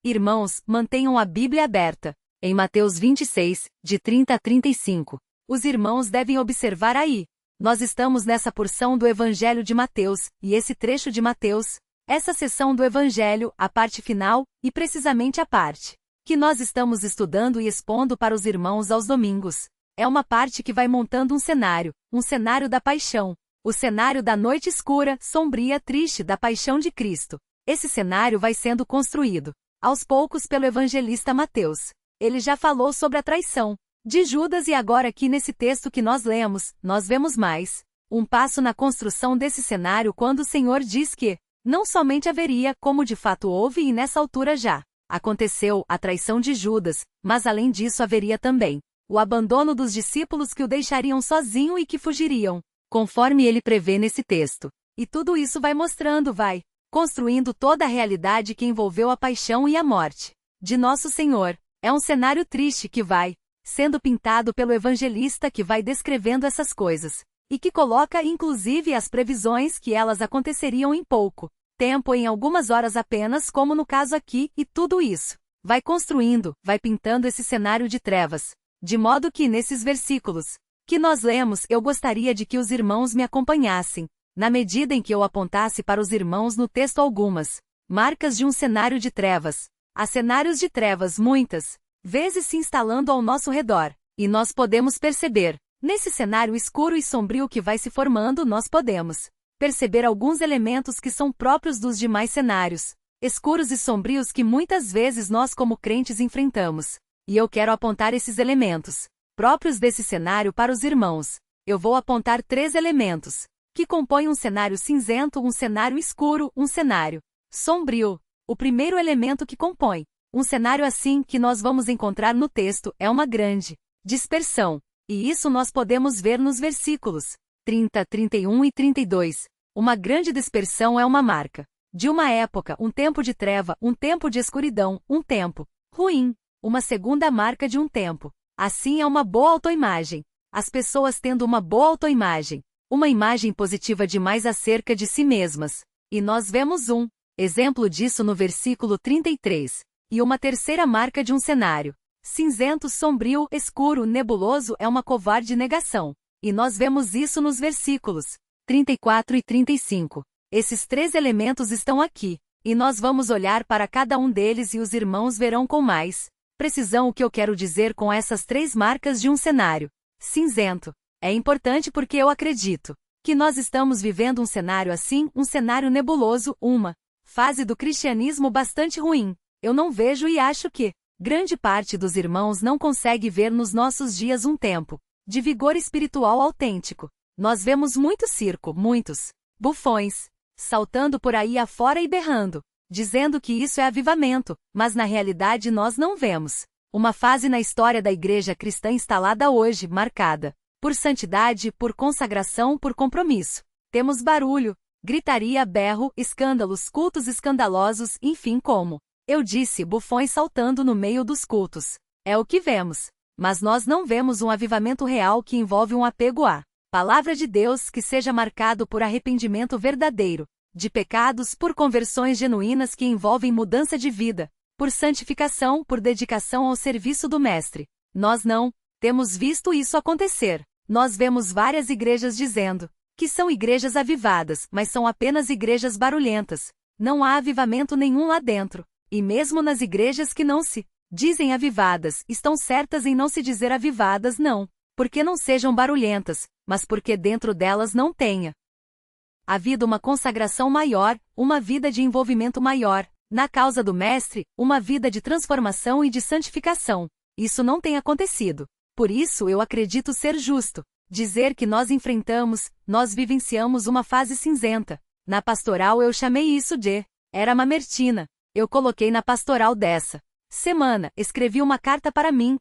Irmãos, mantenham a Bíblia aberta. Em Mateus 26, de 30 a 35. Os irmãos devem observar aí. Nós estamos nessa porção do Evangelho de Mateus, e esse trecho de Mateus, essa seção do Evangelho, a parte final, e precisamente a parte que nós estamos estudando e expondo para os irmãos aos domingos. É uma parte que vai montando um cenário da paixão, o cenário da noite escura, sombria, triste da paixão de Cristo. Esse cenário vai sendo construído, aos poucos, pelo evangelista Mateus. Ele já falou sobre a traição de Judas e agora aqui nesse texto que nós lemos, nós vemos mais um passo na construção desse cenário quando o Senhor diz que não somente haveria, como de fato houve e nessa altura já aconteceu, a traição de Judas, mas além disso haveria também o abandono dos discípulos que o deixariam sozinho e que fugiriam, conforme ele prevê nesse texto. E tudo isso vai mostrando, vai construindo toda a realidade que envolveu a paixão e a morte de nosso Senhor. É um cenário triste que vai sendo pintado pelo evangelista que vai descrevendo essas coisas, e que coloca inclusive as previsões que elas aconteceriam em pouco tempo, em algumas horas apenas, como no caso aqui, e tudo isso vai construindo, vai pintando esse cenário de trevas. De modo que nesses versículos que nós lemos, eu gostaria de que os irmãos me acompanhassem, na medida em que eu apontasse para os irmãos no texto algumas marcas de um cenário de trevas. Há cenários de trevas muitas vezes se instalando ao nosso redor, e nós podemos perceber, nesse cenário escuro e sombrio que vai se formando, nós podemos perceber alguns elementos que são próprios dos demais cenários escuros e sombrios que muitas vezes nós como crentes enfrentamos. E eu quero apontar esses elementos próprios desse cenário para os irmãos. Eu vou apontar 3 elementos que compõem um cenário cinzento, um cenário escuro, um cenário sombrio. O primeiro elemento que compõe um cenário assim que nós vamos encontrar no texto é uma grande dispersão. E isso nós podemos ver nos versículos 30, 31 e 32. Uma grande dispersão é uma marca de uma época, um tempo de treva, um tempo de escuridão, um tempo ruim. Uma segunda marca de um tempo assim é uma boa autoimagem. As pessoas tendo uma boa autoimagem, uma imagem positiva demais acerca de si mesmas. E nós vemos um exemplo disso no versículo 33. E uma terceira marca de um cenário cinzento, sombrio, escuro, nebuloso é uma covarde negação. E nós vemos isso nos versículos 34 e 35. Esses 3 elementos estão aqui, e nós vamos olhar para cada um deles e os irmãos verão com mais precisão o que eu quero dizer com essas 3 marcas de um cenário cinzento. É importante porque eu acredito que nós estamos vivendo um cenário assim, um cenário nebuloso, uma fase do cristianismo bastante ruim. Eu não vejo e acho que grande parte dos irmãos não consegue ver nos nossos dias um tempo de vigor espiritual autêntico. Nós vemos muito circo, muitos bufões saltando por aí afora e berrando, dizendo que isso é avivamento, mas na realidade nós não vemos uma fase na história da igreja cristã instalada hoje, marcada por santidade, por consagração, por compromisso. Temos barulho, gritaria, berro, escândalos, cultos escandalosos, enfim, como eu disse, bufões saltando no meio dos cultos. É o que vemos. Mas nós não vemos um avivamento real que envolve um apego à palavra de Deus que seja marcado por arrependimento verdadeiro de pecados, por conversões genuínas que envolvem mudança de vida, por santificação, por dedicação ao serviço do Mestre. Nós não temos visto isso acontecer. Nós vemos várias igrejas dizendo que são igrejas avivadas, mas são apenas igrejas barulhentas. Não há avivamento nenhum lá dentro. E mesmo nas igrejas que não se dizem avivadas, estão certas em não se dizer avivadas não, porque não sejam barulhentas, mas porque dentro delas não tenha havido uma consagração maior, uma vida de envolvimento maior na causa do Mestre, uma vida de transformação e de santificação. Isso não tem acontecido. Por isso eu acredito ser justo dizer que nós nós vivenciamos uma fase cinzenta. Na pastoral eu chamei isso de era mamertina. Eu coloquei na pastoral dessa semana, escrevi uma carta para mim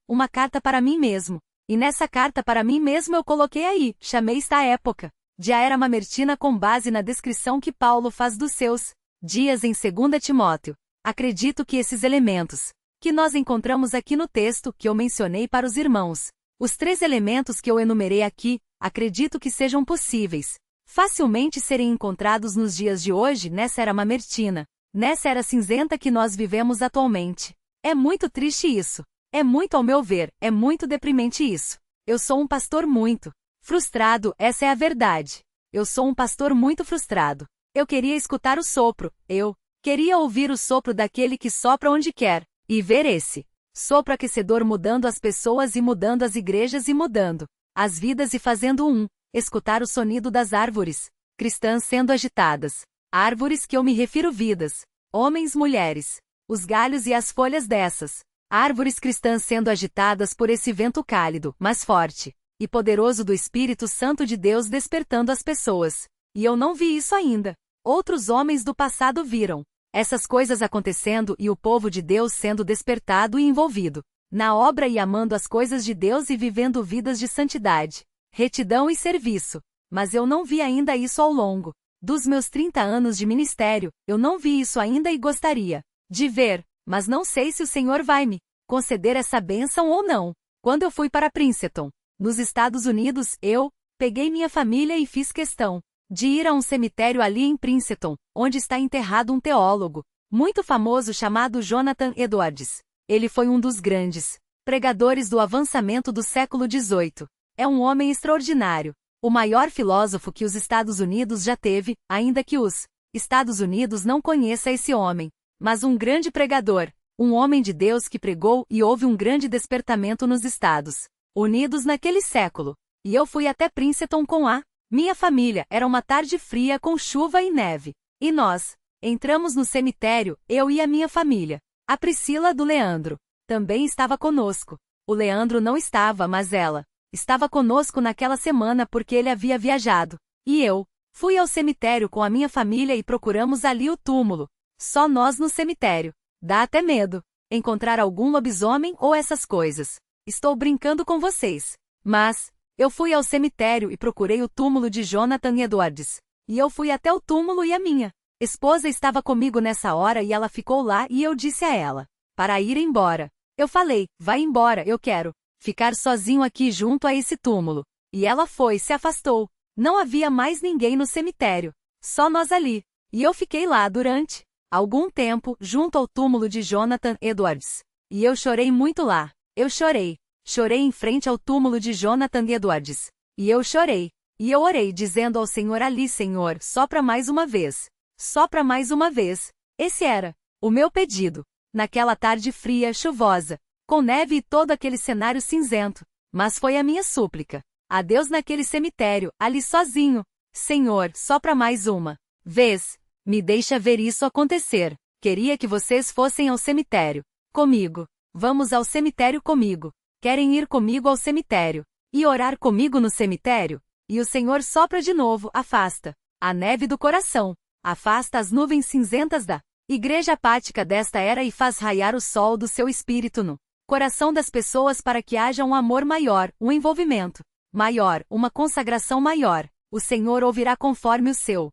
mesmo. E nessa carta para mim mesmo eu coloquei aí, chamei esta época de a era mamertina com base na descrição que Paulo faz dos seus dias em 2 Timóteo. Acredito que esses elementos que nós encontramos aqui no texto que eu mencionei para os irmãos, os 3 elementos que eu enumerei aqui, acredito que sejam possíveis facilmente serem encontrados nos dias de hoje nessa era mamertina. nessa era cinzenta que nós vivemos atualmente. É muito triste isso. É muito, ao meu ver, é muito deprimente isso. Eu sou um pastor muito frustrado, essa é a verdade. Eu sou um pastor muito frustrado. Eu queria escutar o sopro, eu queria ouvir o sopro daquele que sopra onde quer, e ver esse sopro aquecedor mudando as pessoas e mudando as igrejas e mudando as vidas e fazendo escutar o sonido das árvores cristãs sendo agitadas. Árvores que eu me refiro vidas, homens, mulheres, os galhos e as folhas dessas árvores cristãs sendo agitadas por esse vento cálido, mas forte e poderoso do Espírito Santo de Deus despertando as pessoas. E eu não vi isso ainda. Outros homens do passado viram essas coisas acontecendo e o povo de Deus sendo despertado e envolvido na obra e amando as coisas de Deus e vivendo vidas de santidade, retidão e serviço. Mas eu não vi ainda isso ao longo dos meus 30 anos de ministério, eu não vi isso ainda e gostaria de ver, mas não sei se o Senhor vai me conceder essa bênção ou não. Quando eu fui para Princeton, nos Estados Unidos, eu peguei minha família e fiz questão de ir a um cemitério ali em Princeton, onde está enterrado um teólogo muito famoso chamado Jonathan Edwards. Ele foi um dos grandes pregadores do avançamento do século XVIII. É um homem extraordinário, o maior filósofo que os Estados Unidos já teve, ainda que os Estados Unidos não conheça esse homem, mas um grande pregador, um homem de Deus que pregou e houve um grande despertamento nos Estados Unidos naquele século. E eu fui até Princeton com a minha família, era uma tarde fria com chuva e neve. E nós entramos no cemitério, eu e a minha família. A Priscila do Leandro também estava conosco. O Leandro não estava, mas ela estava conosco naquela semana porque ele havia viajado. E eu fui ao cemitério com a minha família e procuramos ali o túmulo. Só nós no cemitério. Dá até medo encontrar algum lobisomem ou essas coisas. Estou brincando com vocês. Mas eu fui ao cemitério e procurei o túmulo de Jonathan Edwards. E eu fui até o túmulo e a minha esposa estava comigo nessa hora e ela ficou lá e eu disse a ela para ir embora. Eu falei, vai embora, eu quero ficar sozinho aqui junto a esse túmulo. E ela foi, se afastou. Não havia mais ninguém no cemitério. Só nós ali. E eu fiquei lá durante algum tempo, junto ao túmulo de Jonathan Edwards. E eu chorei muito lá. Eu chorei. Chorei em frente ao túmulo de Jonathan Edwards. E eu chorei. E eu orei dizendo ao Senhor ali, Senhor, sopra mais uma vez. Sopra mais uma vez. Esse era o meu pedido. Naquela tarde fria, chuvosa, com neve e todo aquele cenário cinzento. Mas foi a minha súplica a Deus naquele cemitério, ali sozinho. Senhor, sopra mais uma vez. Me deixa ver isso acontecer. Queria que vocês fossem ao cemitério comigo. Vamos ao cemitério comigo. Querem ir comigo ao cemitério e orar comigo no cemitério? E o Senhor sopra de novo, afasta a neve do coração, afasta as nuvens cinzentas da igreja apática desta era e faz raiar o sol do seu espírito no coração das pessoas para que haja um amor maior, um envolvimento maior, uma consagração maior. O Senhor ouvirá conforme o seu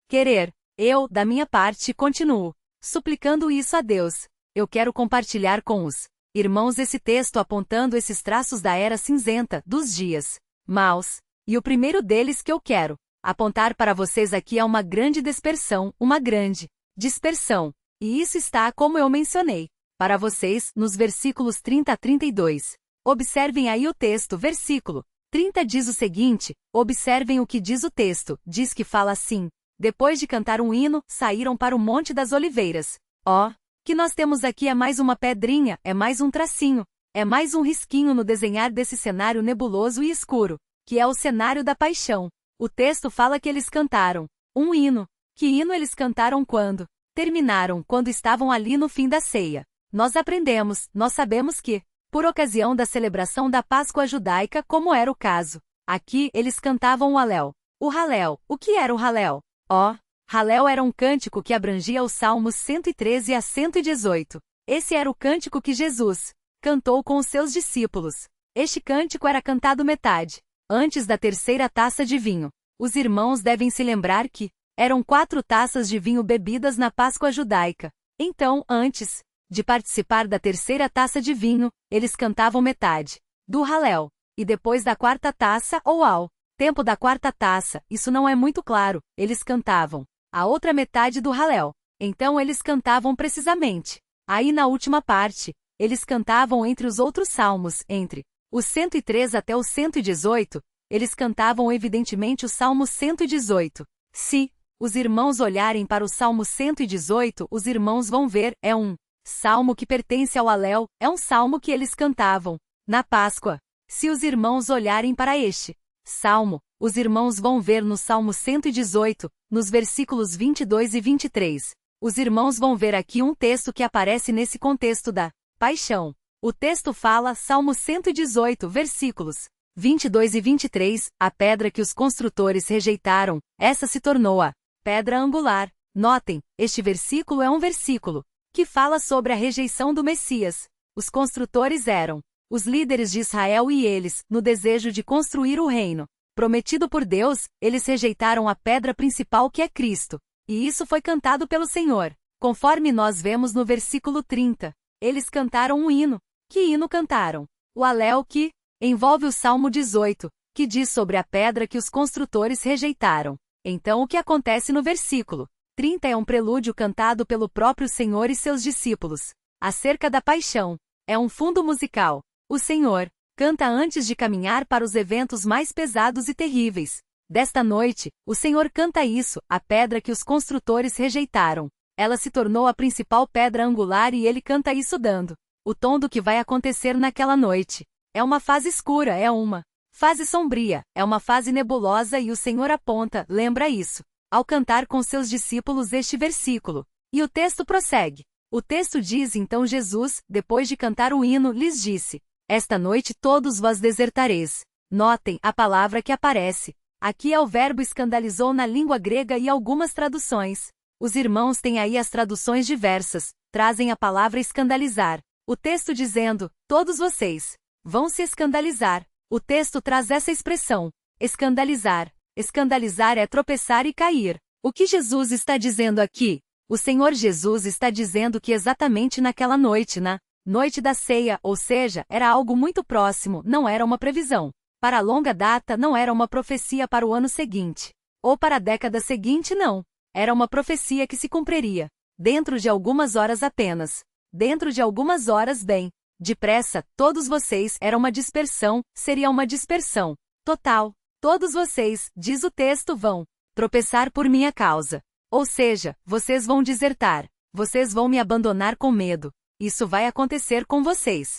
querer. Eu, da minha parte, continuo suplicando isso a Deus. Eu quero compartilhar com os irmãos esse texto apontando esses traços da era cinzenta, dos dias maus. E o primeiro deles que eu quero apontar para vocês aqui é uma grande dispersão, uma grande dispersão. E isso está, como eu mencionei, para vocês, nos versículos 30 a 32. Observem aí o texto, versículo 30 diz o seguinte, observem o que diz o texto, diz que fala assim, depois de cantar um hino, saíram para o Monte das Oliveiras. Ó, que nós temos aqui é mais uma pedrinha, é mais um tracinho, é mais um risquinho no desenhar desse cenário nebuloso e escuro, que é o cenário da paixão. O texto fala que eles cantaram um hino. Que hino eles cantaram quando? Terminaram, quando estavam ali no fim da ceia. Nós aprendemos, nós sabemos que, por ocasião da celebração da Páscoa judaica, como era o caso, aqui eles cantavam o Halel. O Halel, o que era o Halel? Ó, Halel era um cântico que abrangia os Salmos 113 a 118. Esse era o cântico que Jesus cantou com os seus discípulos. Este cântico era cantado metade antes da terceira taça de vinho. Os irmãos devem se lembrar que eram 4 taças de vinho bebidas na Páscoa judaica. Então, antes de participar da terceira taça de vinho, eles cantavam metade do Halel. E depois da 4ª taça, ou ao tempo da 4ª taça, isso não é muito claro, eles cantavam a outra metade do Halel. Então eles cantavam precisamente. Aí na última parte, eles cantavam entre os outros salmos, entre os 103 até o 118, eles cantavam evidentemente o Salmo 118. Se os irmãos olharem para o Salmo 118, os irmãos vão ver, é um salmo que pertence ao Alel, é um salmo que eles cantavam na Páscoa. Se os irmãos olharem para este salmo, os irmãos vão ver no Salmo 118, nos versículos 22 e 23. Os irmãos vão ver aqui um texto que aparece nesse contexto da paixão. O texto fala, Salmo 118, versículos 22 e 23, a pedra que os construtores rejeitaram, essa se tornou a pedra angular. Notem, este versículo é um versículo que fala sobre a rejeição do Messias. Os construtores eram os líderes de Israel e eles, no desejo de construir o reino prometido por Deus, eles rejeitaram a pedra principal que é Cristo. E isso foi cantado pelo Senhor. Conforme nós vemos no versículo 30, eles cantaram um hino. Que hino cantaram? O Alel que envolve o Salmo 18, que diz sobre a pedra que os construtores rejeitaram. Então o que acontece no versículo 30 é um prelúdio cantado pelo próprio Senhor e seus discípulos, acerca da paixão. É um fundo musical. O Senhor canta antes de caminhar para os eventos mais pesados e terríveis. Desta noite, o Senhor canta isso, a pedra que os construtores rejeitaram. Ela se tornou a principal pedra angular e ele canta isso dando o tom do que vai acontecer naquela noite. É uma fase escura, é uma fase sombria, é uma fase nebulosa e o Senhor aponta, lembra isso, ao cantar com seus discípulos este versículo. E o texto prossegue. O texto diz então Jesus, depois de cantar o hino, lhes disse: Esta noite todos vós desertareis. Notem a palavra que aparece. Aqui é o verbo escandalizou na língua grega e algumas traduções. Os irmãos têm aí as traduções diversas, trazem a palavra escandalizar. O texto dizendo, todos vocês vão se escandalizar. O texto traz essa expressão, escandalizar. Escandalizar é tropeçar e cair. O que Jesus está dizendo aqui? O Senhor Jesus está dizendo que exatamente naquela noite, na noite da ceia, ou seja, era algo muito próximo, não era uma previsão. Para a longa data não era uma profecia para o ano seguinte. Ou para a década seguinte não. Era uma profecia que se cumpriria. Dentro de algumas horas apenas. Dentro de algumas horas bem. Depressa, todos vocês, era uma dispersão, seria uma dispersão. Total. Todos vocês, diz o texto, vão tropeçar por minha causa. Ou seja, vocês vão desertar. Vocês vão me abandonar com medo. Isso vai acontecer com vocês.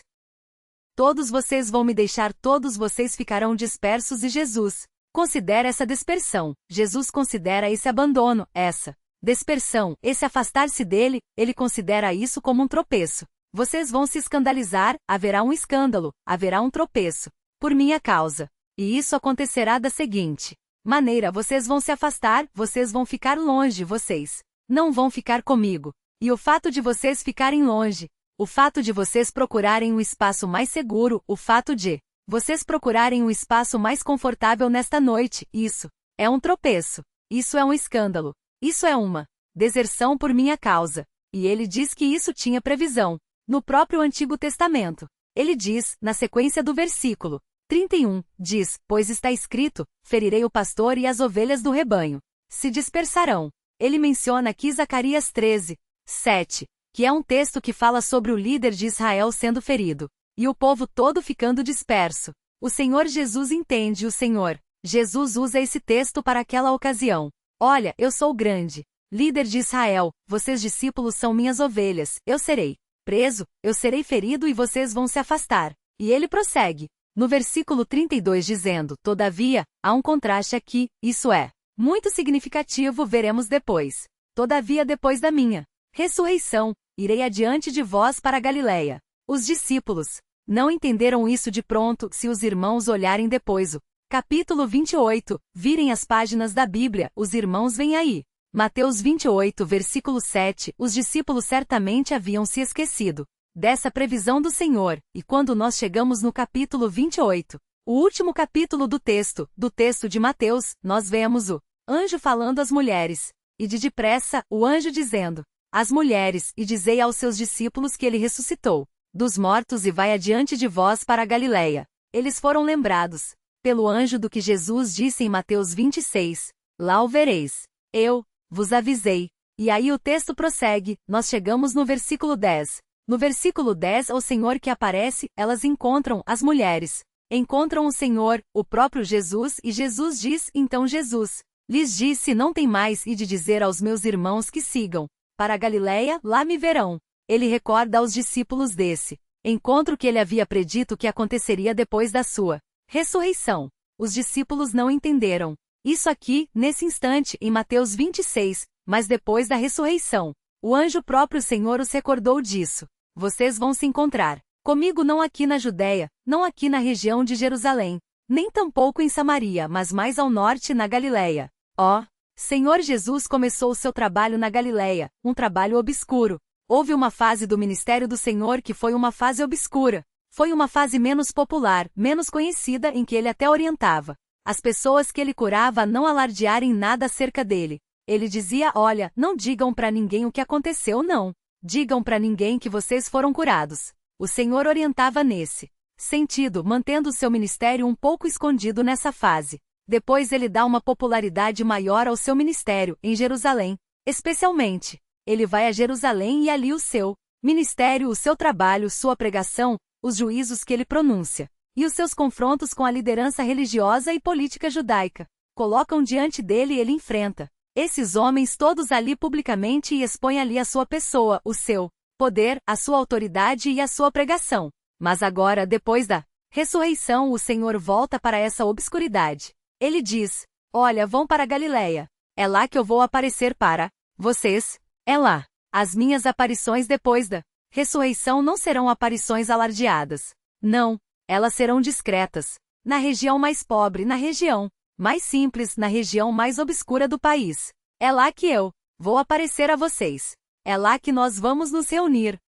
Todos vocês vão me deixar, todos vocês ficarão dispersos e Jesus considera essa dispersão. Jesus considera esse abandono, essa dispersão, esse afastar-se dele, ele considera isso como um tropeço. Vocês vão se escandalizar, haverá um escândalo, haverá um tropeço, por minha causa. E isso acontecerá da seguinte maneira: vocês vão se afastar, vocês vão ficar longe, vocês não vão ficar comigo. E o fato de vocês ficarem longe, o fato de vocês procurarem um espaço mais seguro, o fato de vocês procurarem um espaço mais confortável nesta noite, isso é um tropeço. Isso é um escândalo. Isso é uma deserção por minha causa. E ele diz que isso tinha previsão. No próprio Antigo Testamento. Ele diz, na sequência do versículo 31, diz, pois está escrito, ferirei o pastor e as ovelhas do rebanho se dispersarão. Ele menciona aqui Zacarias 13, 7. Que é um texto que fala sobre o líder de Israel sendo ferido, e o povo todo ficando disperso. O Senhor Jesus entende, o Senhor Jesus usa esse texto para aquela ocasião. Olha, eu sou o grande líder de Israel, vocês discípulos são minhas ovelhas, eu serei preso, eu serei ferido e vocês vão se afastar. E ele prossegue, no versículo 32 dizendo, todavia, há um contraste aqui, isso é muito significativo, veremos depois. Todavia depois da minha ressurreição, irei adiante de vós para a Galileia. Os discípulos não entenderam isso de pronto. Se os irmãos olharem depois o capítulo 28, virem as páginas da Bíblia, os irmãos vêm aí. Mateus 28, versículo 7, os discípulos certamente haviam se esquecido dessa previsão do Senhor, e quando nós chegamos no capítulo 28, o último capítulo do texto de Mateus, nós vemos o anjo falando às mulheres, e de depressa, o anjo dizendo, às mulheres, e dizei aos seus discípulos que ele ressuscitou dos mortos e vai adiante de vós para a Galileia. Eles foram lembrados pelo anjo do que Jesus disse em Mateus 26, lá o vereis. Eu vos avisei. E aí o texto prossegue, nós chegamos no versículo 10. No versículo 10 o Senhor que aparece, elas encontram as mulheres. Encontram o Senhor, o próprio Jesus, e Jesus diz, então Jesus lhes disse, não tem mais e de dizer aos meus irmãos que sigam para a Galileia, lá me verão. Ele recorda aos discípulos desse encontro que ele havia predito que aconteceria depois da sua ressurreição. Os discípulos não entenderam isso aqui, nesse instante, em Mateus 26, mas depois da ressurreição, o anjo próprio Senhor os recordou disso. Vocês vão se encontrar comigo não aqui na Judéia, não aqui na região de Jerusalém, nem tampouco em Samaria, mas mais ao norte na Galileia. Ó, Senhor Jesus começou o seu trabalho na Galileia, um trabalho obscuro. Houve uma fase do ministério do Senhor que foi uma fase obscura. Foi uma fase menos popular, menos conhecida em que ele até orientava as pessoas que ele curava a não alardearem nada acerca dele. Ele dizia, olha, não digam para ninguém o que aconteceu não. Digam para ninguém que vocês foram curados. O Senhor orientava nesse sentido, mantendo seu ministério um pouco escondido nessa fase. Depois ele dá uma popularidade maior ao seu ministério, em Jerusalém. Especialmente, ele vai a Jerusalém e ali o seu ministério, o seu trabalho, sua pregação, os juízos que ele pronuncia, e os seus confrontos com a liderança religiosa e política judaica, colocam diante dele e ele enfrenta esses homens todos ali publicamente e expõe ali a sua pessoa, o seu poder, a sua autoridade e a sua pregação. Mas agora, depois da ressurreição, o Senhor volta para essa obscuridade. Ele diz, olha, vão para a Galileia. É lá que eu vou aparecer para vocês. É lá. As minhas aparições depois da ressurreição não serão aparições alardeadas. Não. Elas serão discretas. Na região mais pobre, na região mais simples, na região mais obscura do país. É lá que eu vou aparecer a vocês. É lá que nós vamos nos reunir.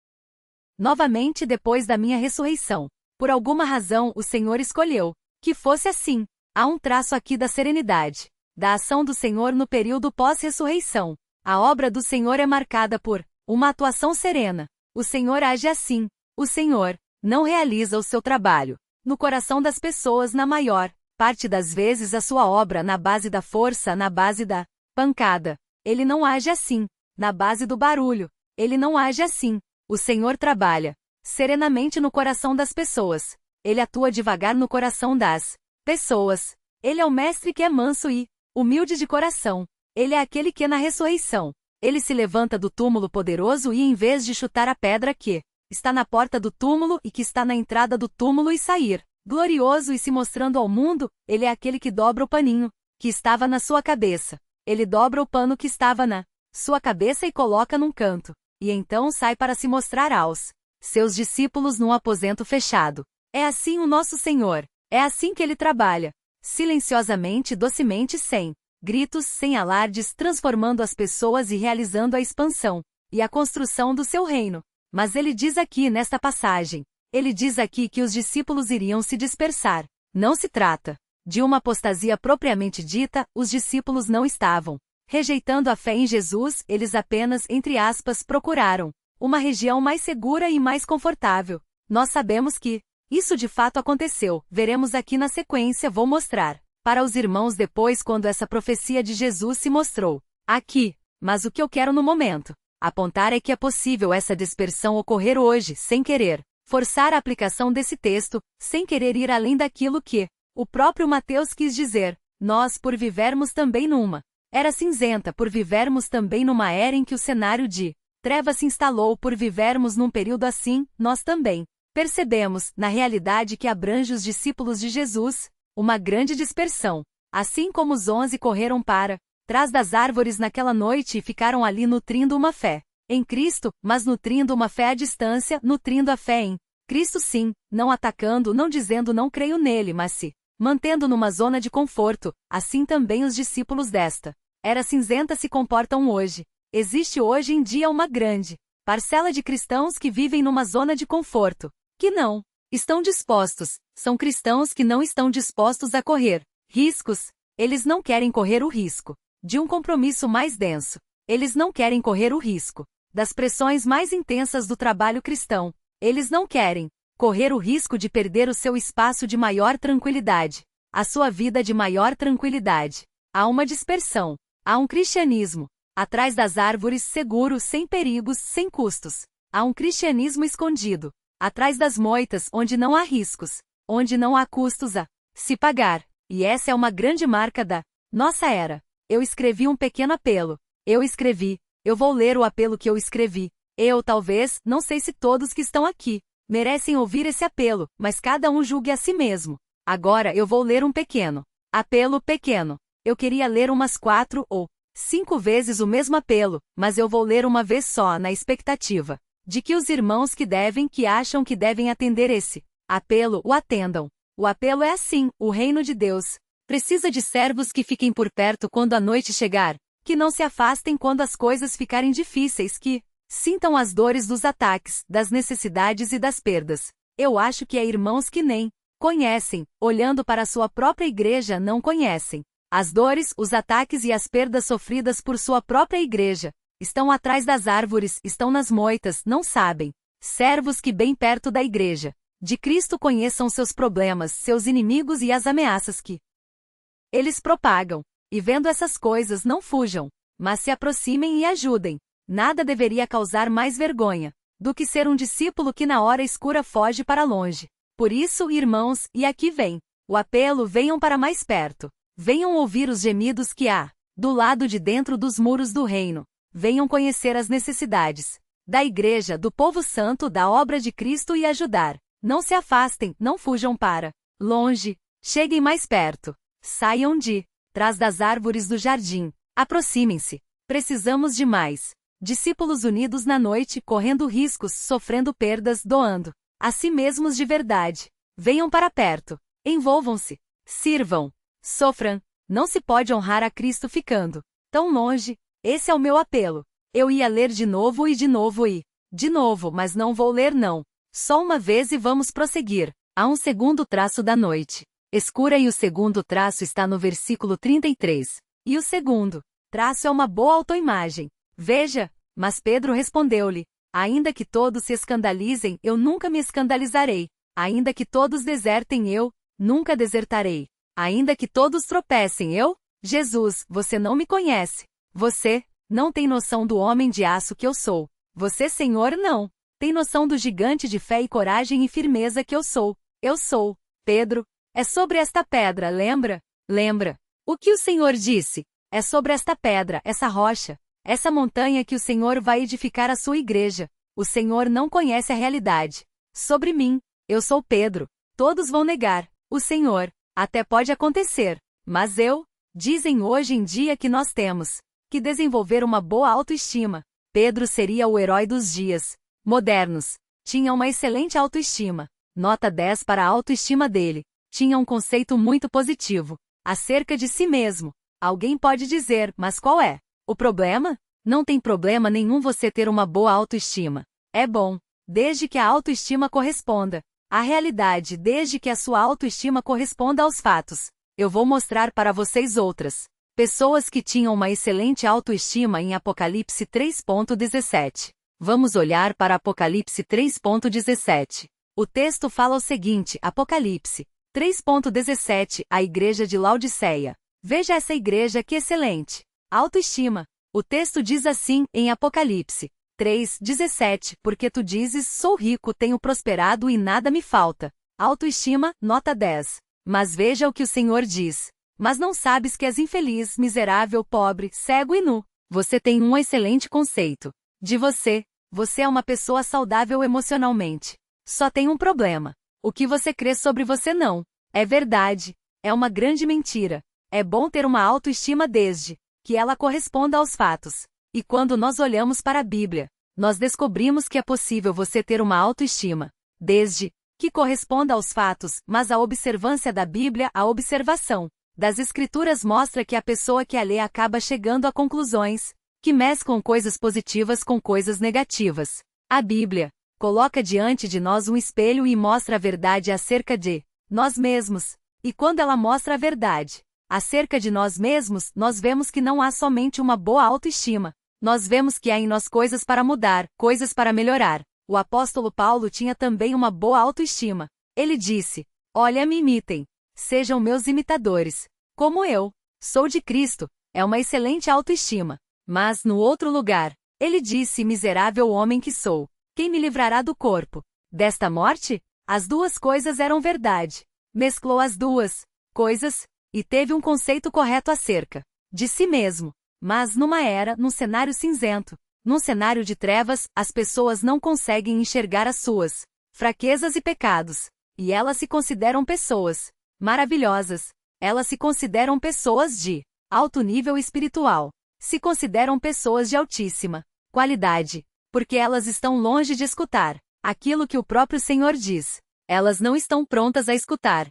Novamente depois da minha ressurreição. Por alguma razão, o Senhor escolheu que fosse assim. Há um traço aqui da serenidade, da ação do Senhor no período pós-ressurreição. A obra do Senhor é marcada por uma atuação serena. O Senhor age assim. O Senhor não realiza o seu trabalho no coração das pessoas na maior parte das vezes a sua obra na base da força, na base da pancada. Ele não age assim. Na base do barulho. Ele não age assim. O Senhor trabalha serenamente no coração das pessoas. Ele atua devagar no coração das pessoas. Ele é o mestre que é manso e humilde de coração. Ele é aquele que na ressurreição, ele se levanta do túmulo poderoso e em vez de chutar a pedra que está na porta do túmulo e que está na entrada do túmulo e sair, glorioso e se mostrando ao mundo, ele é aquele que dobra o paninho que estava na sua cabeça. Ele dobra o pano que estava na sua cabeça e coloca num canto, e então sai para se mostrar aos seus discípulos num aposento fechado. É assim o nosso Senhor. É assim que ele trabalha. Silenciosamente, docemente, sem gritos, sem alardes, transformando as pessoas e realizando a expansão e a construção do seu reino. Mas ele diz aqui nesta passagem, ele diz aqui que os discípulos iriam se dispersar. Não se trata de uma apostasia propriamente dita, os discípulos não estavam rejeitando a fé em Jesus, eles apenas, entre aspas, procuraram uma região mais segura e mais confortável. Nós sabemos que isso de fato aconteceu, veremos aqui na sequência, vou mostrar para os irmãos depois quando essa profecia de Jesus se mostrou aqui. Mas o que eu quero no momento apontar é que é possível essa dispersão ocorrer hoje, sem querer forçar a aplicação desse texto, sem querer ir além daquilo que o próprio Mateus quis dizer. Nós, por vivermos também numa era cinzenta, por vivermos também numa era em que o cenário de trevas se instalou, por vivermos num período assim, nós também percebemos, na realidade que abrange os discípulos de Jesus, uma grande dispersão. Assim como os 11 correram para trás das árvores naquela noite e ficaram ali nutrindo uma fé em Cristo, mas nutrindo uma fé à distância, nutrindo a fé em Cristo sim, não atacando, não dizendo não creio nele, mas se mantendo numa zona de conforto, assim também os discípulos desta era cinzenta se comportam hoje. Existe hoje em dia uma grande parcela de cristãos que vivem numa zona de conforto, que não estão dispostos, são cristãos que não estão dispostos a correr riscos. Eles não querem correr o risco de um compromisso mais denso. Eles não querem correr o risco das pressões mais intensas do trabalho cristão. Eles não querem correr o risco de perder o seu espaço de maior tranquilidade, a sua vida de maior tranquilidade. Há uma dispersão. Há um cristianismo Atrás das árvores, seguro, sem perigos, sem custos. Há um cristianismo escondido. Atrás das moitas, onde não há riscos. Onde não há custos a se pagar. E essa é uma grande marca da nossa era. Eu escrevi um pequeno apelo. Eu vou ler o apelo que eu escrevi. Talvez, não sei se todos que estão aqui merecem ouvir esse apelo, mas cada um julgue a si mesmo. Agora eu vou ler um pequeno apelo pequeno. Eu queria ler umas 4 ou 5 vezes o mesmo apelo, mas eu vou ler uma vez só na expectativa de que os irmãos que acham que devem atender esse apelo, o atendam. O apelo é assim: o reino de Deus precisa de servos que fiquem por perto quando a noite chegar, que não se afastem quando as coisas ficarem difíceis, que sintam as dores dos ataques, das necessidades e das perdas. Eu acho que há irmãos que nem conhecem, olhando para a sua própria igreja, não conhecem as dores, os ataques e as perdas sofridas por sua própria igreja. Estão atrás das árvores, estão nas moitas, não sabem. Servos que bem perto da igreja de Cristo conheçam seus problemas, seus inimigos e as ameaças que eles propagam. E vendo essas coisas, não fujam, mas se aproximem e ajudem. Nada deveria causar mais vergonha do que ser um discípulo que na hora escura foge para longe. Por isso, irmãos, e aqui vem o apelo: venham para mais perto. Venham ouvir os gemidos que há do lado de dentro dos muros do reino. Venham conhecer as necessidades da igreja, do povo santo, da obra de Cristo e ajudar. Não se afastem, não fujam para longe. Cheguem mais perto. Saiam de trás das árvores do jardim. Aproximem-se. Precisamos de mais discípulos unidos na noite, correndo riscos, sofrendo perdas, doando a si mesmos de verdade. Venham para perto. Envolvam-se. Sirvam. Sofram. Não se pode honrar a Cristo ficando tão longe. Esse é o meu apelo. Eu ia ler de novo e de novo, mas não vou ler não. Só uma vez e vamos prosseguir. Há um segundo traço da noite escura e o segundo traço está no versículo 33. E o segundo traço é uma boa autoimagem. Veja, mas Pedro respondeu-lhe: ainda que todos se escandalizem, eu nunca me escandalizarei. Ainda que todos desertem, eu nunca desertarei. Ainda que todos tropecem, Jesus, você não me conhece. Você não tem noção do homem de aço que eu sou. Você, Senhor, não tem noção do gigante de fé e coragem e firmeza que eu sou. Eu sou Pedro. É sobre esta pedra, lembra? O que o Senhor disse? É sobre esta pedra, essa rocha, essa montanha que o Senhor vai edificar a sua igreja. O Senhor não conhece a realidade sobre mim. Eu sou Pedro. Todos vão negar o Senhor. Até pode acontecer. Mas dizem hoje em dia que nós temos que desenvolver uma boa autoestima. Pedro seria o herói dos dias modernos. Tinha uma excelente autoestima. Nota 10 para a autoestima dele. Tinha um conceito muito positivo acerca de si mesmo. Alguém pode dizer, mas qual é o problema? Não tem problema nenhum você ter uma boa autoestima. É bom, desde que a autoestima corresponda à realidade, desde que a sua autoestima corresponda aos fatos. Eu vou mostrar para vocês outras pessoas que tinham uma excelente autoestima em Apocalipse 3.17. Vamos olhar para Apocalipse 3.17. O texto fala o seguinte: Apocalipse 3.17, a igreja de Laodiceia. Veja essa igreja, que excelente autoestima. O texto diz assim, em Apocalipse 3:17, porque tu dizes, sou rico, tenho prosperado e nada me falta. Autoestima, nota 10. Mas veja o que o Senhor diz. Mas não sabes que és infeliz, miserável, pobre, cego e nu. Você tem um excelente conceito de você. Você é uma pessoa saudável emocionalmente. Só tem um problema. O que você crê sobre você não é verdade. É uma grande mentira. É bom ter uma autoestima desde que ela corresponda aos fatos. E quando nós olhamos para a Bíblia, nós descobrimos que é possível você ter uma autoestima desde que corresponda aos fatos, mas a observância da Bíblia, a observação das Escrituras mostra que a pessoa que a lê acaba chegando a conclusões que mesclam coisas positivas com coisas negativas. A Bíblia coloca diante de nós um espelho e mostra a verdade acerca de nós mesmos. E quando ela mostra a verdade acerca de nós mesmos, nós vemos que não há somente uma boa autoestima. Nós vemos que há em nós coisas para mudar, coisas para melhorar. O apóstolo Paulo tinha também uma boa autoestima. Ele disse: olha, me imitem. Sejam meus imitadores. Como eu sou de Cristo. É uma excelente autoestima. Mas, no outro lugar, ele disse: miserável homem que sou, quem me livrará do corpo desta morte? As duas coisas eram verdade. Mesclou as duas coisas, e teve um conceito correto acerca de si mesmo. Mas num cenário cinzento, num cenário de trevas, as pessoas não conseguem enxergar as suas fraquezas e pecados. E elas se consideram pessoas maravilhosas. Elas se consideram pessoas de alto nível espiritual. Se consideram pessoas de altíssima qualidade, porque elas estão longe de escutar aquilo que o próprio Senhor diz. Elas não estão prontas a escutar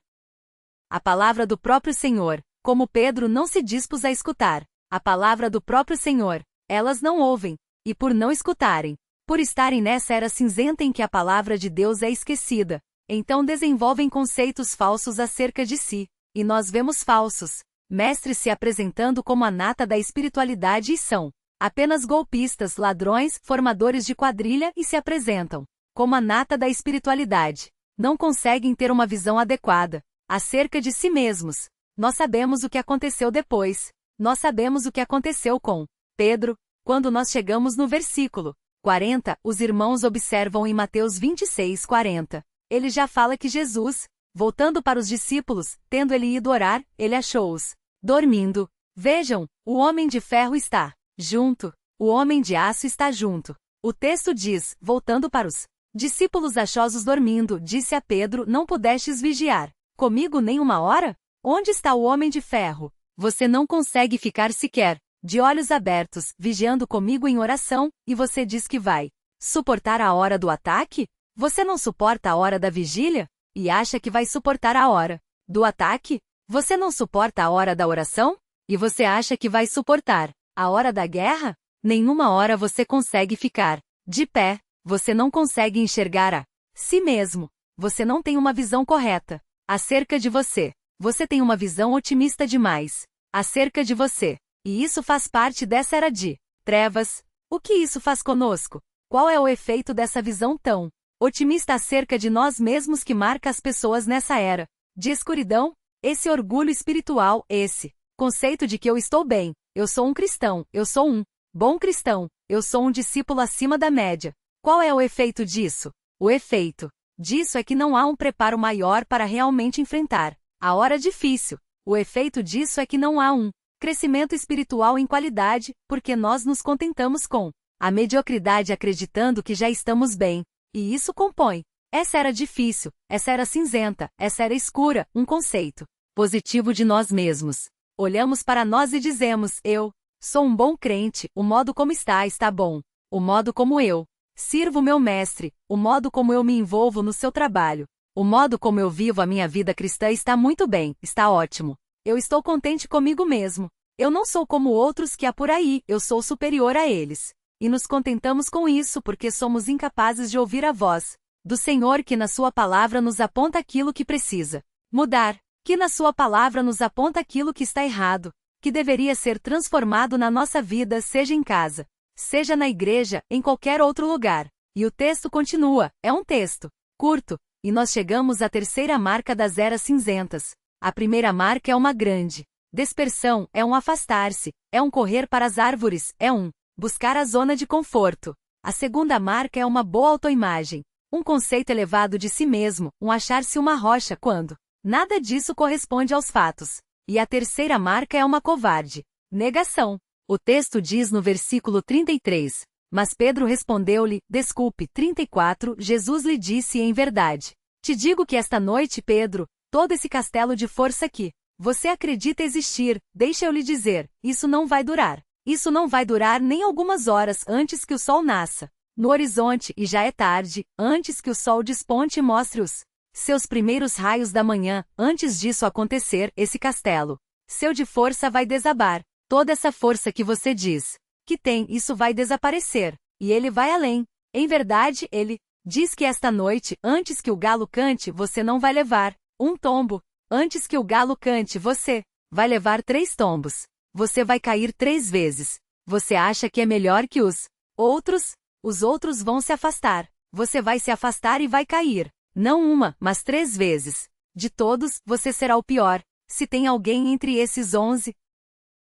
a palavra do próprio Senhor, como Pedro não se dispôs a escutar a palavra do próprio Senhor. Elas não ouvem, e por não escutarem, por estarem nessa era cinzenta em que a palavra de Deus é esquecida, então desenvolvem conceitos falsos acerca de si, e nós vemos falsos mestres se apresentando como a nata da espiritualidade e são apenas golpistas, ladrões, formadores de quadrilha e se apresentam como a nata da espiritualidade. Não conseguem ter uma visão adequada acerca de si mesmos. Nós sabemos o que aconteceu depois. Nós sabemos o que aconteceu com Pedro, quando nós chegamos no versículo 40, os irmãos observam em Mateus 26:40. Ele já fala que Jesus, voltando para os discípulos, tendo ele ido orar, ele achou-os dormindo. Vejam, o homem de ferro está junto, o homem de aço está junto. O texto diz, voltando para os discípulos achou-os dormindo, disse a Pedro: não pudestes vigiar comigo nem uma hora? Onde está o homem de ferro? Você não consegue ficar sequer de olhos abertos, vigiando comigo em oração, e você diz que vai suportar a hora do ataque? Você não suporta a hora da vigília? E acha que vai suportar a hora do ataque? Você não suporta a hora da oração? E você acha que vai suportar a hora da guerra? Nenhuma hora você consegue ficar de pé. Você não consegue enxergar a si mesmo. Você não tem uma visão correta acerca de você. Você tem uma visão otimista demais acerca de você. E isso faz parte dessa era de trevas. O que isso faz conosco? Qual é o efeito dessa visão tão otimista acerca de nós mesmos que marca as pessoas nessa era de escuridão? Esse orgulho espiritual, esse conceito de que eu estou bem, eu sou um cristão, eu sou um bom cristão, eu sou um discípulo acima da média. Qual é o efeito disso? O efeito disso é que não há um preparo maior para realmente enfrentar a hora difícil. O efeito disso é que não há um crescimento espiritual em qualidade, porque nós nos contentamos com a mediocridade acreditando que já estamos bem. E isso compõe essa era difícil, essa era cinzenta, essa era escura, um conceito positivo de nós mesmos. Olhamos para nós e dizemos: eu sou um bom crente, o modo como está bom. O modo como eu sirvo meu mestre, o modo como eu me envolvo no seu trabalho, o modo como eu vivo a minha vida cristã está muito bem, está ótimo. Eu estou contente comigo mesmo. Eu não sou como outros que há por aí, eu sou superior a eles. E nos contentamos com isso porque somos incapazes de ouvir a voz do Senhor, que na sua palavra nos aponta aquilo que precisa mudar, que na sua palavra nos aponta aquilo que está errado, que deveria ser transformado na nossa vida, seja em casa, seja na igreja, em qualquer outro lugar. E o texto continua, é um texto curto, e nós chegamos à terceira marca das eras cinzentas. A primeira marca é uma grande dispersão, é um afastar-se, é um correr para as árvores, é um buscar a zona de conforto. A segunda marca é uma boa autoimagem, um conceito elevado de si mesmo, um achar-se uma rocha quando nada disso corresponde aos fatos. E a terceira marca é uma covarde negação. O texto diz no versículo 33, mas Pedro respondeu-lhe, desculpe, 34, Jesus lhe disse: em verdade te digo que esta noite, Pedro, todo esse castelo de força que você acredita existir, deixa eu lhe dizer, isso não vai durar. Isso não vai durar nem algumas horas antes que o sol nasça no horizonte, e já é tarde, antes que o sol desponte e mostre os seus primeiros raios da manhã. Antes disso acontecer, esse castelo seu de força vai desabar. Toda essa força que você diz que tem, isso vai desaparecer. E ele vai além. Em verdade, ele diz que esta noite, antes que o galo cante, você não vai levar um tombo. Antes que o galo cante, você vai levar 3 tombos. Você vai cair 3 vezes. Você acha que é melhor que os outros? Os outros vão se afastar. Você vai se afastar e vai cair. Não uma, mas 3 vezes. De todos, você será o pior. Se tem alguém entre esses 11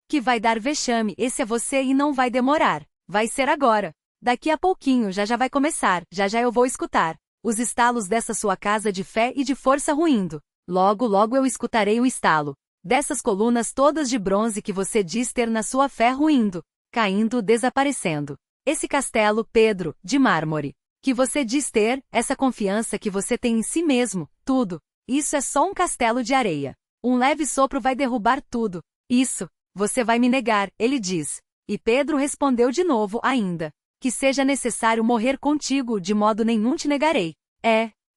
Que vai dar vexame, esse é você e não vai demorar. Vai ser agora. Daqui a pouquinho, já vai começar, já eu vou escutar os estalos dessa sua casa de fé e de força ruindo. Logo, logo eu escutarei o estalo dessas colunas todas de bronze que você diz ter na sua fé ruindo, caindo, desaparecendo. Esse castelo, Pedro, de mármore, que você diz ter, essa confiança que você tem em si mesmo, tudo, isso é só um castelo de areia. Um leve sopro vai derrubar tudo. Isso, você vai me negar, ele diz. E Pedro respondeu de novo ainda. Que seja necessário morrer contigo, de modo nenhum te negarei.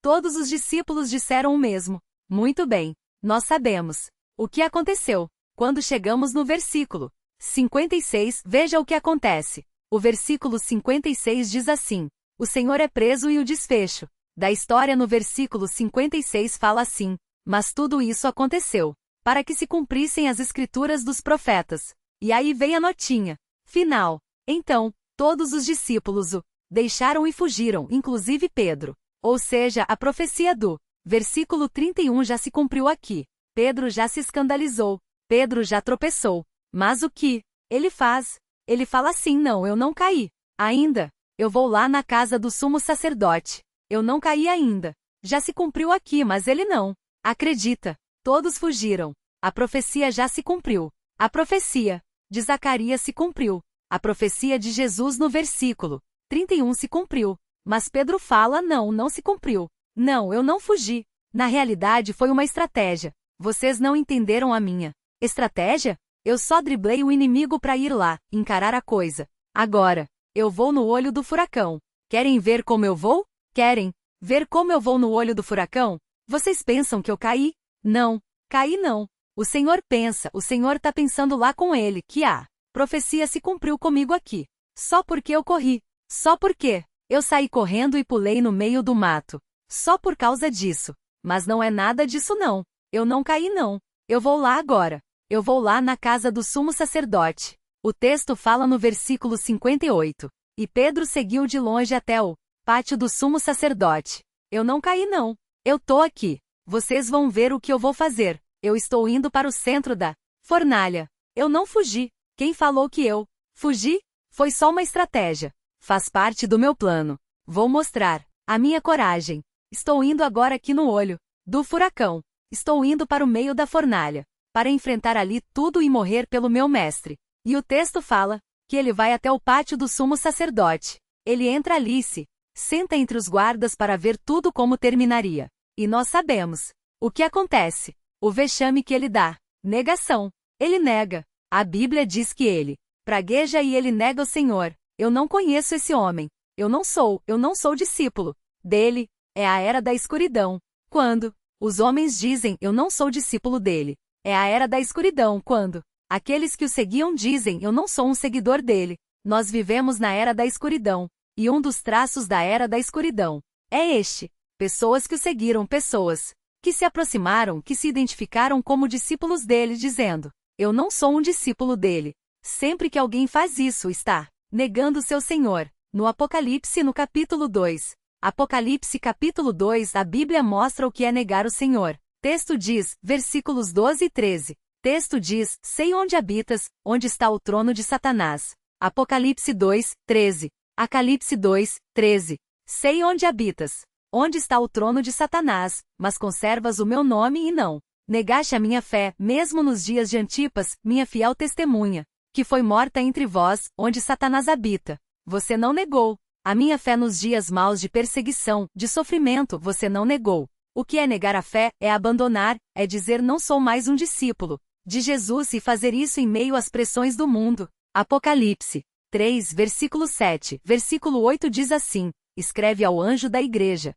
Todos os discípulos disseram o mesmo. Muito bem, nós sabemos o que aconteceu. Quando chegamos no versículo 56, veja o que acontece. O versículo 56 diz assim: o Senhor é preso e o desfecho da história no versículo 56 fala assim: mas tudo isso aconteceu para que se cumprissem as escrituras dos profetas. E aí vem a notinha final. Então, todos os discípulos o deixaram e fugiram, inclusive Pedro. Ou seja, a profecia do versículo 31 já se cumpriu aqui. Pedro já se escandalizou. Pedro já tropeçou. Mas o que ele faz? Ele fala assim: não, eu não caí ainda. Eu vou lá na casa do sumo sacerdote. Eu não caí ainda. Já se cumpriu aqui, mas ele não acredita. Todos fugiram. A profecia já se cumpriu. A profecia de Zacarias se cumpriu. A profecia de Jesus no versículo 31 se cumpriu. Mas Pedro fala: não se cumpriu. Não, eu não fugi. Na realidade foi uma estratégia. Vocês não entenderam a minha estratégia? Eu só driblei o inimigo para ir lá, encarar a coisa. Agora, eu vou no olho do furacão. Querem ver como eu vou? Querem ver como eu vou no olho do furacão? Vocês pensam que eu caí? Não, caí não. O Senhor pensa, o Senhor tá pensando lá com ele, que a profecia se cumpriu comigo aqui. Só porque eu corri. Só porque eu saí correndo e pulei no meio do mato. Só por causa disso. Mas não é nada disso não. Eu não caí não. Eu vou lá agora. Eu vou lá na casa do sumo sacerdote. O texto fala no versículo 58. E Pedro seguiu de longe até o pátio do sumo sacerdote. Eu não caí não. Eu tô aqui. Vocês vão ver o que eu vou fazer. Eu estou indo para o centro da fornalha. Eu não fugi. Quem falou que eu fugi? Foi só uma estratégia. Faz parte do meu plano. Vou mostrar a minha coragem. Estou indo agora aqui no olho do furacão. Estou indo para o meio da fornalha, para enfrentar ali tudo e morrer pelo meu mestre. E o texto fala que ele vai até o pátio do sumo sacerdote. Ele entra ali e se senta entre os guardas para ver tudo como terminaria. E nós sabemos o que acontece. O vexame que ele dá. Negação. Ele nega. A Bíblia diz que ele pragueja e ele nega o Senhor. Eu não conheço esse homem. Eu não sou discípulo dele. É a era da escuridão. Quando os homens dizem eu não sou discípulo dele. É a era da escuridão. Quando aqueles que o seguiam dizem eu não sou um seguidor dele. Nós vivemos na era da escuridão. E um dos traços da era da escuridão é este. Pessoas que o seguiram, pessoas que se aproximaram, que se identificaram como discípulos dele, dizendo: eu não sou um discípulo dele. Sempre que alguém faz isso, está negando seu Senhor. No Apocalipse, no capítulo 2. Apocalipse capítulo 2, a Bíblia mostra o que é negar o Senhor. Texto diz, versículos 12 e 13. Texto diz: sei onde habitas, onde está o trono de Satanás. Apocalipse 2, 13. Apocalipse 2, 13. Sei onde habitas, onde está o trono de Satanás, mas conservas o meu nome e não negaste a minha fé, mesmo nos dias de Antipas, minha fiel testemunha, que foi morta entre vós, onde Satanás habita. Você não negou. A minha fé nos dias maus de perseguição, de sofrimento, você não negou. O que é negar a fé, é abandonar, é dizer não sou mais um discípulo de Jesus e fazer isso em meio às pressões do mundo. Apocalipse 3, versículo 7, versículo 8 diz assim: escreve ao anjo da igreja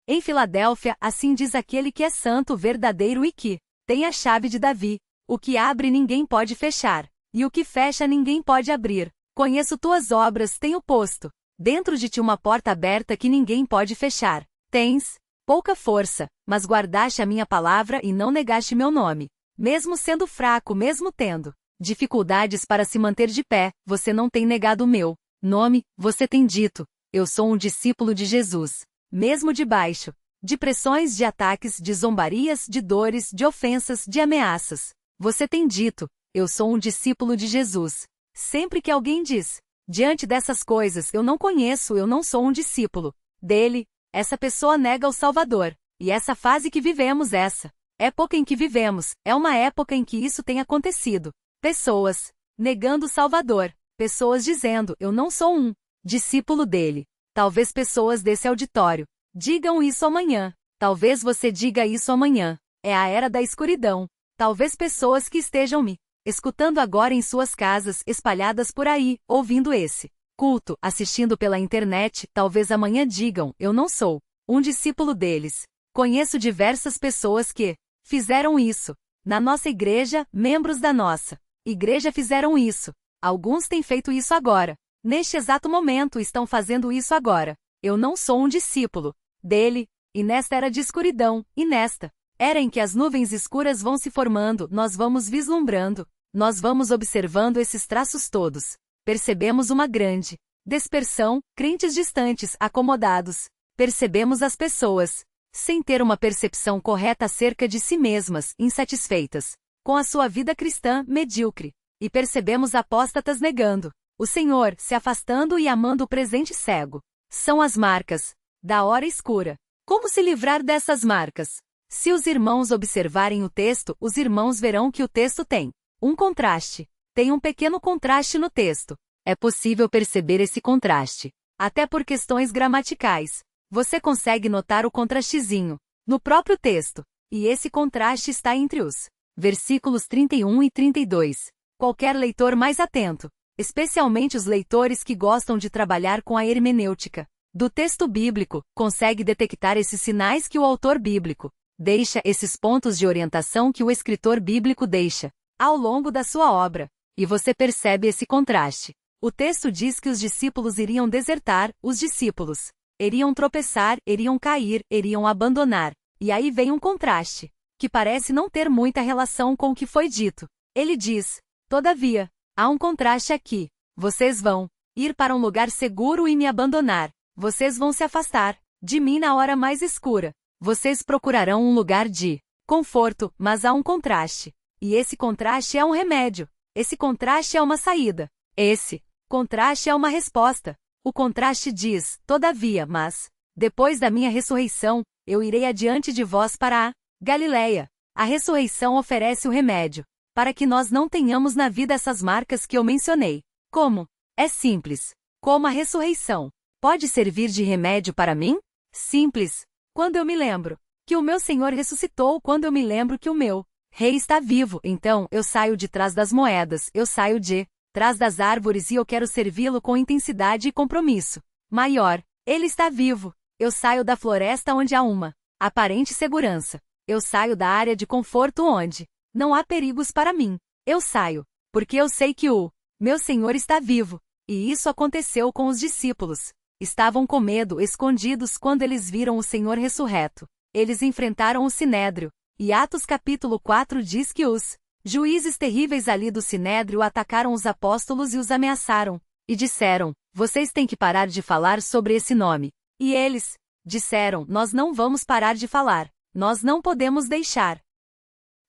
em Filadélfia, assim diz aquele que é santo, verdadeiro e que tem a chave de Davi. O que abre ninguém pode fechar, e o que fecha ninguém pode abrir. Conheço tuas obras, tenho posto dentro de ti uma porta aberta que ninguém pode fechar. Tens pouca força, mas guardaste a minha palavra e não negaste meu nome. Mesmo sendo fraco, mesmo tendo dificuldades para se manter de pé, você não tem negado o meu nome, você tem dito: eu sou um discípulo de Jesus. Mesmo debaixo de pressões, de ataques, de zombarias, de dores, de ofensas, de ameaças, você tem dito: eu sou um discípulo de Jesus. Sempre que alguém diz, diante dessas coisas eu não conheço, eu não sou um discípulo dele, essa pessoa nega o Salvador. E essa fase que vivemos, essa época em que vivemos, é uma época em que isso tem acontecido. Pessoas negando o Salvador. Pessoas dizendo, eu não sou um discípulo dele. Talvez pessoas desse auditório digam isso amanhã. Talvez você diga isso amanhã. É a era da escuridão. Talvez pessoas que estejam me escutando agora em suas casas, espalhadas por aí, ouvindo esse culto, assistindo pela internet, talvez amanhã digam, eu não sou um discípulo deles. Conheço diversas pessoas que fizeram isso. Na nossa igreja, membros da nossa igreja fizeram isso. Alguns têm feito isso agora. Neste exato momento estão fazendo isso agora. Eu não sou um discípulo dele. E nesta era de escuridão, e nesta era em que as nuvens escuras vão se formando, nós vamos vislumbrando, nós vamos observando esses traços todos. Percebemos uma grande dispersão, crentes distantes, acomodados. Percebemos as pessoas sem ter uma percepção correta acerca de si mesmas, insatisfeitas com a sua vida cristã medíocre. E percebemos apóstatas negando o Senhor, se afastando e amando o presente cego. São as marcas da hora escura. Como se livrar dessas marcas? Se os irmãos observarem o texto, os irmãos verão que o texto tem um contraste. Tem um pequeno contraste no texto. É possível perceber esse contraste, até por questões gramaticais. Você consegue notar o contrastezinho no próprio texto. E esse contraste está entre os versículos 31 e 32. Qualquer leitor mais atento, especialmente os leitores que gostam de trabalhar com a hermenêutica do texto bíblico, consegue detectar esses sinais que o autor bíblico deixa, esses pontos de orientação que o escritor bíblico deixa ao longo da sua obra. E você percebe esse contraste. O texto diz que os discípulos iriam desertar, os discípulos iriam tropeçar, iriam cair, iriam abandonar. E aí vem um contraste, que parece não ter muita relação com o que foi dito. Ele diz, todavia, há um contraste aqui. Vocês vão ir para um lugar seguro e me abandonar. Vocês vão se afastar de mim na hora mais escura. Vocês procurarão um lugar de conforto, mas há um contraste. E esse contraste é um remédio. Esse contraste é uma saída. Esse contraste é uma resposta. O contraste diz, todavia, mas, depois da minha ressurreição, eu irei adiante de vós para a Galileia. A ressurreição oferece o remédio, para que nós não tenhamos na vida essas marcas que eu mencionei. Como? É simples. Como a ressurreição pode servir de remédio para mim? Simples. Quando eu me lembro que o meu Senhor ressuscitou, quando eu me lembro que o meu Rei está vivo, então eu saio de trás das moedas, eu saio de trás das árvores e eu quero servi-lo com intensidade e compromisso maior. Ele está vivo. Eu saio da floresta onde há uma aparente segurança. Eu saio da área de conforto onde não há perigos para mim. Eu saio, porque eu sei que o meu Senhor está vivo. E isso aconteceu com os discípulos. Estavam com medo, escondidos quando eles viram o Senhor ressurreto. Eles enfrentaram o Sinédrio. E Atos capítulo 4 diz que os juízes terríveis ali do Sinédrio atacaram os apóstolos e os ameaçaram. E disseram, vocês têm que parar de falar sobre esse nome. E eles disseram, nós não vamos parar de falar. Nós não podemos deixar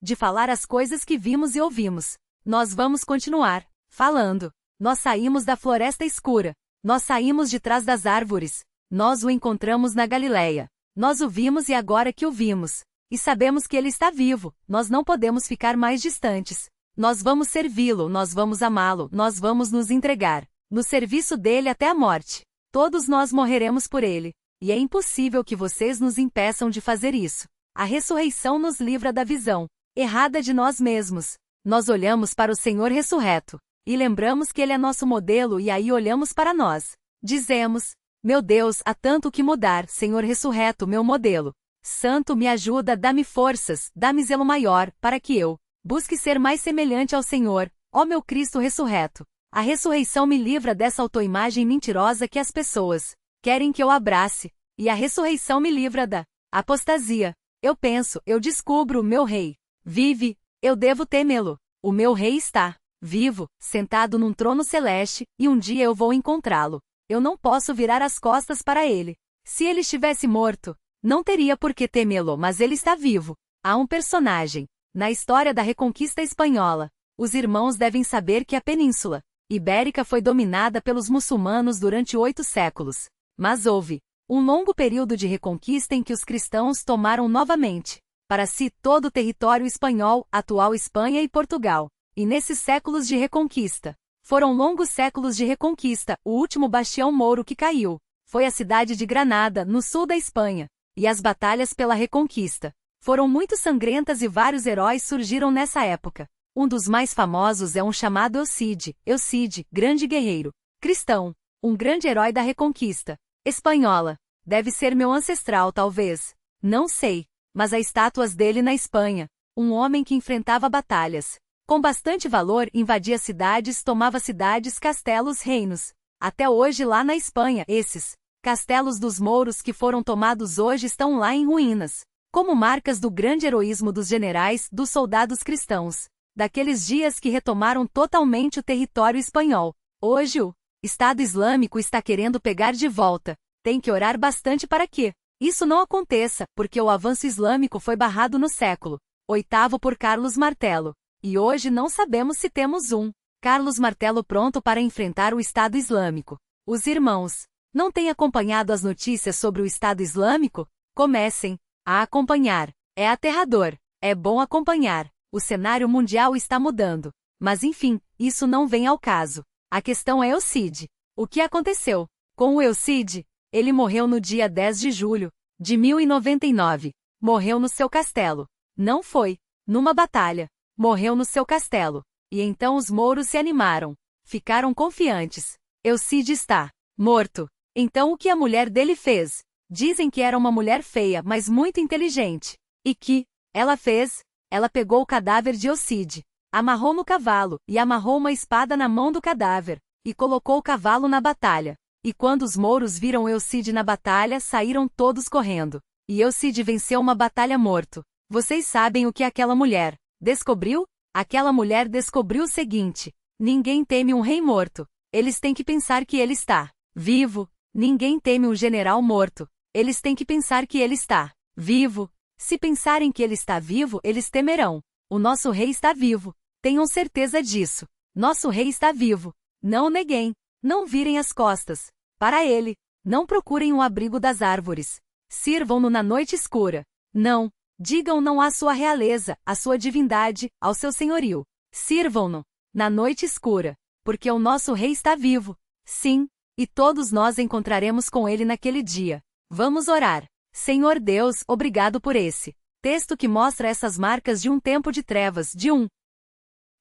de falar as coisas que vimos e ouvimos. Nós vamos continuar falando. Nós saímos da floresta escura. Nós saímos de trás das árvores. Nós o encontramos na Galileia. Nós o vimos e agora que o vimos, e sabemos que ele está vivo, nós não podemos ficar mais distantes. Nós vamos servi-lo, nós vamos amá-lo, nós vamos nos entregar no serviço dele até a morte. Todos nós morreremos por ele. E é impossível que vocês nos impeçam de fazer isso. A ressurreição nos livra da visão errada de nós mesmos. Nós olhamos para o Senhor ressurreto e lembramos que ele é nosso modelo e aí olhamos para nós. Dizemos, meu Deus, há tanto que mudar, Senhor ressurreto, meu modelo. Santo, me ajuda, dá-me forças, dá-me zelo maior, para que eu busque ser mais semelhante ao Senhor, ó meu Cristo ressurreto. A ressurreição me livra dessa autoimagem mentirosa que as pessoas querem que eu abrace, e a ressurreição me livra da apostasia. Eu penso, eu descubro, o meu rei vive, eu devo temê-lo. O meu rei está vivo, sentado num trono celeste, e um dia eu vou encontrá-lo. Eu não posso virar as costas para ele. Se ele estivesse morto, não teria por que temê-lo, mas ele está vivo. Há um personagem na história da Reconquista Espanhola Os irmãos devem saber que a Península Ibérica foi dominada pelos muçulmanos durante 8 séculos. Mas houve um longo período de reconquista em que os cristãos tomaram novamente para si todo o território espanhol, atual Espanha e Portugal. E nesses séculos de reconquista, foram longos séculos de reconquista, o último bastião mouro que caiu foi a cidade de Granada, no sul da Espanha. E as batalhas pela reconquista foram muito sangrentas e vários heróis surgiram nessa época. Um dos mais famosos é um chamado Eucide, grande guerreiro cristão, um grande herói da reconquista espanhola. Deve ser meu ancestral, talvez. Não sei, mas há estátuas dele na Espanha. Um homem que enfrentava batalhas com bastante valor, invadia cidades, tomava cidades, castelos, reinos. Até hoje lá na Espanha, esses castelos dos mouros que foram tomados hoje estão lá em ruínas, como marcas do grande heroísmo dos generais, dos soldados cristãos, daqueles dias que retomaram totalmente o território espanhol. Hoje o Estado Islâmico está querendo pegar de volta. Tem que orar bastante para que isso não aconteça, porque o avanço islâmico foi barrado no século VIII por Carlos Martelo. E hoje não sabemos se temos um Carlos Martelo pronto para enfrentar o Estado Islâmico. Os irmãos não têm acompanhado as notícias sobre o Estado Islâmico? Comecem a acompanhar. É aterrador. É bom acompanhar. O cenário mundial está mudando. Mas enfim, isso não vem ao caso. A questão é Eucide. O que aconteceu com o Eucide? Ele morreu no dia 10 de julho de 1099. Morreu no seu castelo. Não foi numa batalha. Morreu no seu castelo. E então os mouros se animaram. Ficaram confiantes. Eucide está morto. Então o que a mulher dele fez? Dizem que era uma mulher feia, mas muito inteligente. E que ela fez? Ela pegou o cadáver de Eucide, amarrou no cavalo, e amarrou uma espada na mão do cadáver, e colocou o cavalo na batalha. E quando os mouros viram Eucide na batalha, saíram todos correndo. E Eucide venceu uma batalha morto. Vocês sabem o que aquela mulher descobriu? Aquela mulher descobriu o seguinte: ninguém teme um rei morto. Eles têm que pensar que ele está vivo. Ninguém teme um general morto. Eles têm que pensar que ele está vivo. Se pensarem que ele está vivo, eles temerão. O nosso rei está vivo. Tenham certeza disso. Nosso rei está vivo. Não neguem. Não virem as costas para ele. Não procurem o abrigo das árvores. Sirvam-no na noite escura. Não. Digam não à sua realeza, à sua divindade, ao seu senhorio. Sirvam-no na noite escura, porque o nosso rei está vivo. Sim, e todos nós encontraremos com ele naquele dia. Vamos orar. Senhor Deus, obrigado por esse texto que mostra essas marcas de um tempo de trevas, de um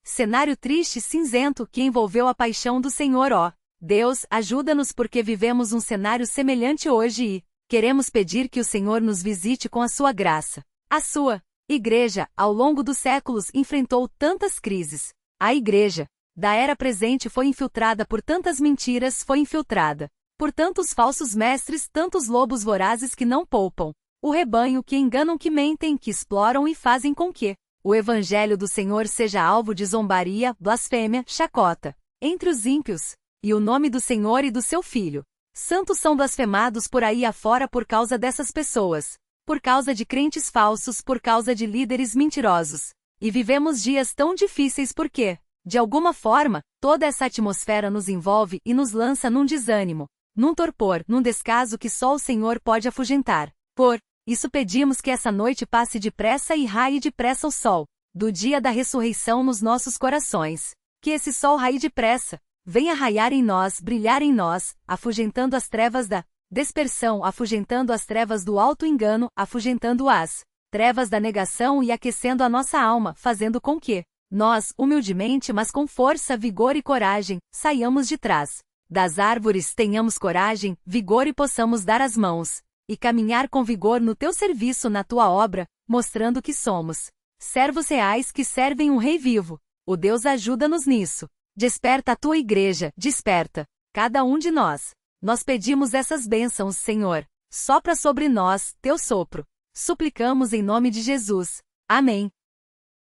cenário triste e cinzento que envolveu a paixão do Senhor. Ó Deus, ajuda-nos porque vivemos um cenário semelhante hoje e queremos pedir que o Senhor nos visite com a sua graça. A sua igreja, ao longo dos séculos, enfrentou tantas crises. A igreja da era presente foi infiltrada por tantas mentiras, foi infiltrada por tantos falsos mestres, tantos lobos vorazes que não poupam o rebanho, que enganam, que mentem, que exploram e fazem com que o evangelho do Senhor seja alvo de zombaria, blasfêmia, chacota entre os ímpios, e o nome do Senhor e do seu Filho Santos são blasfemados por aí afora por causa dessas pessoas. Por causa de crentes falsos, por causa de líderes mentirosos. E vivemos dias tão difíceis porque, de alguma forma, toda essa atmosfera nos envolve e nos lança num desânimo, num torpor, num descaso que só o Senhor pode afugentar. Por isso pedimos que essa noite passe depressa e raie depressa o sol do dia da ressurreição nos nossos corações. Que esse sol raie depressa, venha raiar em nós, brilhar em nós, afugentando as trevas da dispersão, afugentando as trevas do auto-engano, afugentando as trevas da negação e aquecendo a nossa alma, fazendo com que nós, humildemente mas com força, vigor e coragem, saiamos de trás das árvores, tenhamos coragem, vigor e possamos dar as mãos e caminhar com vigor no teu serviço, na tua obra, mostrando que somos servos reais que servem um rei vivo. O Deus ajuda-nos nisso. Desperta a tua igreja, desperta cada um de nós. Nós pedimos essas bênçãos, Senhor. Sopra sobre nós, teu sopro. Suplicamos em nome de Jesus. Amém.